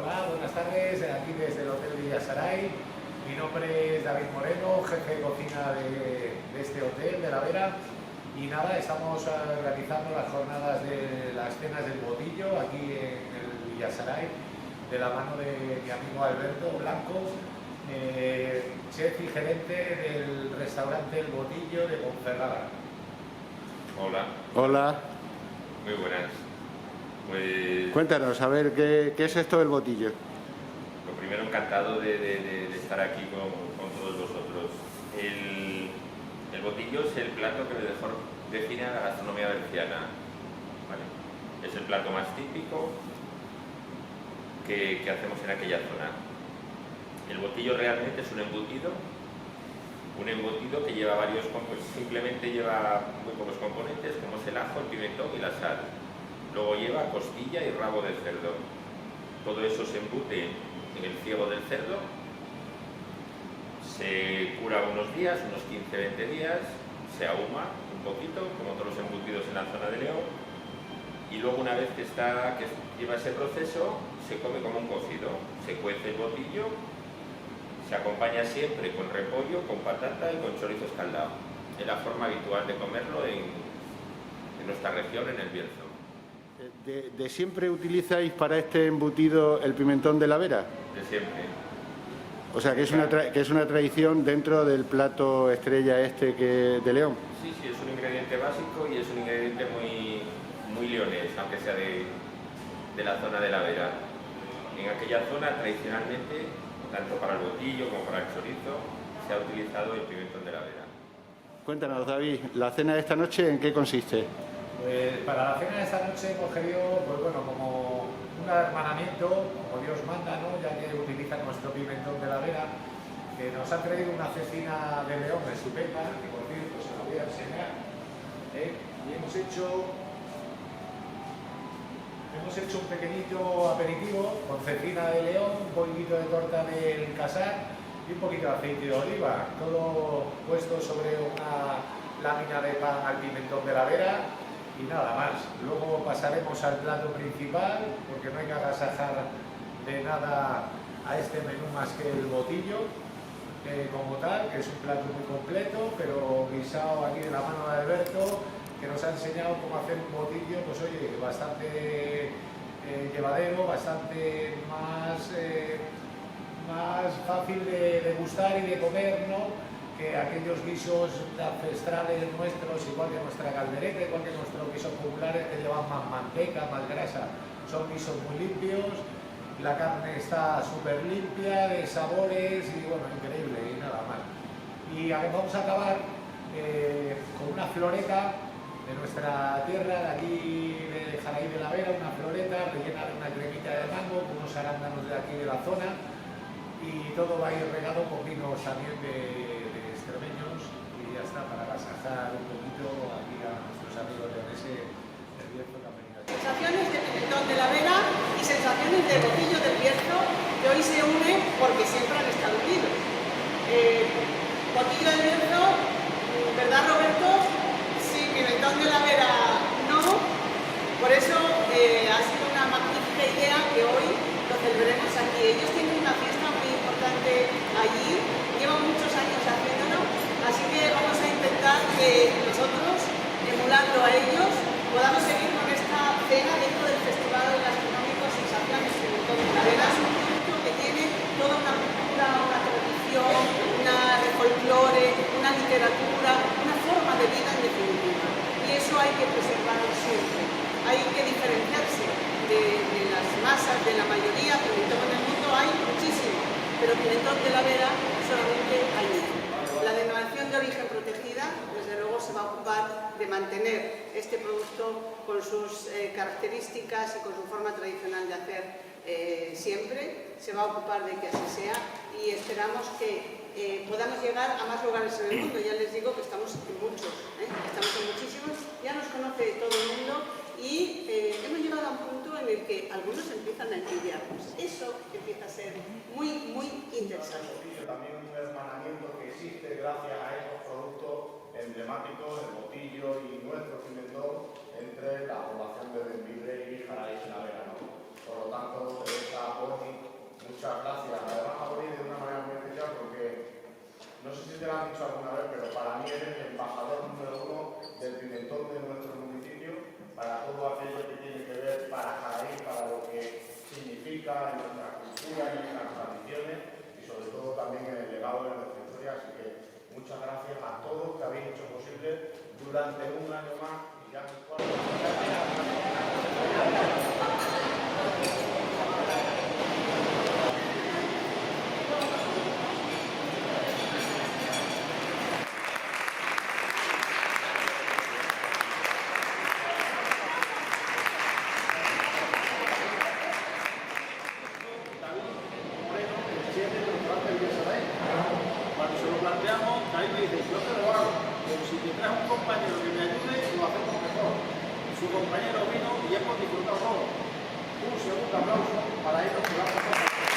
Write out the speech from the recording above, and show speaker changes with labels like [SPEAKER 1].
[SPEAKER 1] Hola, buenas tardes, aquí desde el Hotel Villasaray. Mi nombre es David Moreno, jefe de cocina de este hotel, de La Vera. Y nada, estamos realizando las jornadas de las cenas del Botillo aquí en el Villasaray, de la mano de mi amigo Alberto Blanco, chef y gerente del restaurante El Botillo de Ponferrada.
[SPEAKER 2] Hola.
[SPEAKER 3] Hola.
[SPEAKER 2] Muy buenas. Pues,
[SPEAKER 3] cuéntanos, a ver, ¿qué es esto del Botillo?
[SPEAKER 2] lo primero, encantado de estar aquí con todos vosotros. El Botillo es el plato que mejor define a la gastronomía valenciana, ¿vale? Es el plato más típico que hacemos en aquella zona. El Botillo realmente es un embutido que lleva varios componentes, simplemente lleva muy pocos componentes, como es el ajo, el pimentón y la sal. Luego lleva costilla y rabo de cerdo. Todo eso se embute en el ciego del cerdo, se cura unos días, unos 15-20 días, se ahuma un poquito, como todos los embutidos en la zona de León, y luego una vez que lleva ese proceso, se come como un cocido. Se cuece el botillo, se acompaña siempre con repollo, con patata y con chorizo escaldado. Es la forma habitual de comerlo en nuestra región, en el Bierzo.
[SPEAKER 3] ¿De siempre utilizáis para este embutido el pimentón de La Vera?
[SPEAKER 2] De siempre.
[SPEAKER 3] O sea, que es una tradición dentro del plato estrella de León.
[SPEAKER 2] Sí, es un ingrediente básico y es un ingrediente muy leonés, aunque sea de la zona de La Vera. En aquella zona, tradicionalmente, tanto para el botillo como para el chorizo, se ha utilizado el pimentón de La Vera.
[SPEAKER 3] Cuéntanos, David, ¿la cena de esta noche en qué consiste?
[SPEAKER 1] Pues para la cena de esta noche hemos querido, pues bueno, como un hermanamiento, como Dios manda, ¿no? Ya que utilizan nuestro pimentón de La Vera, que nos ha traído una cecina de León estupenda, que por cierto se la voy a enseñar, y hemos hecho un pequeñito aperitivo con cecina de León, un poquito de torta del Casar y un poquito de aceite de oliva, todo puesto sobre una lámina de pan al pimentón de La Vera. Y nada más. Luego pasaremos al plato principal, porque no hay que agasajar de nada a este menú más que el botillo, como tal, que es un plato muy completo, pero guisado aquí de la mano de Alberto, que nos ha enseñado cómo hacer un botillo, pues oye, bastante llevadero, bastante más fácil de gustar y de comer, ¿no?, que aquellos guisos ancestrales nuestros, igual que nuestra caldereta, igual que nuestros guisos populares, que llevan más manteca, más grasa. Son guisos muy limpios, la carne está súper limpia, de sabores y bueno, increíble y nada más. Y vamos a acabar con una floreta de nuestra tierra, de aquí de Jaraí de La Vera, una floreta rellena de una cremita de mango, con unos arándanos de aquí de la zona, y todo va a ir regado con vinos también de extremeños, y ya está, para agasajar un poquito aquí a nuestros amigos leoneses del Bierzo que han venido aquí.
[SPEAKER 4] Sensaciones de pimentón de La Vera y sensaciones de botillo del Bierzo, que hoy se une porque siempre han estado unidos. Botillo del Bierzo, ¿verdad, Roberto? Sí, pimentón de La Vera no. Por eso ha sido una magnífica idea que hoy lo celebremos aquí. Ellos tienen una fiesta muy importante allí, llevan muchos años haciéndolo, así que vamos a intentar que nosotros, emulando a ellos, podamos seguir con esta cena dentro del Festival Gastronómico Sensaciones Pimentón de La Vera. Es un producto que tiene toda una cultura, una tradición, una folclore, una literatura, una forma de vida en definitiva. Y eso hay que preservarlo siempre. Hay que diferenciarse de las masas, de la mayoría. Pimentón en el mundo hay muchísimo, pero pimentón de La Vera solamente hay uno. La denominación de origen protegida, desde luego, se va a ocupar de mantener este producto con sus características y con su forma tradicional de hacer siempre. Se va a ocupar de que así sea y esperamos que podamos llegar a más lugares en el mundo. Ya les digo que estamos en muchos, estamos en muchísimos, ya nos conoce todo el mundo y hemos llegado a un punto en el que algunos empiezan a envidiarnos. Eso empieza a ser muy, muy interesante.
[SPEAKER 1] También un hermanamiento que existe gracias a estos productos emblemáticos, el botillo y nuestro pimentón, entre la población de Denville y Jaraí de La Vera, ¿no? Por lo tanto, esta bonita
[SPEAKER 5] Muchas gracias. Además, a Boni de una manera muy especial porque, no sé si te lo han dicho alguna vez, pero para mí eres el embajador número 1 del pimentón de nuestro municipio, para todo aquello que tiene que ver para Jaén, para lo que significa en nuestra cultura y en nuestras tradiciones, y sobre todo también en el legado de nuestra historia. Así que muchas gracias a todos que habéis hecho posible durante un año más y ya
[SPEAKER 6] cuando se lo planteamos, David me dice, yo te lo hago, pero si te traes un compañero que me ayude, lo hacemos mejor. Su compañero vino y hemos disfrutado todos. Un segundo aplauso para ellos que lo han pasado.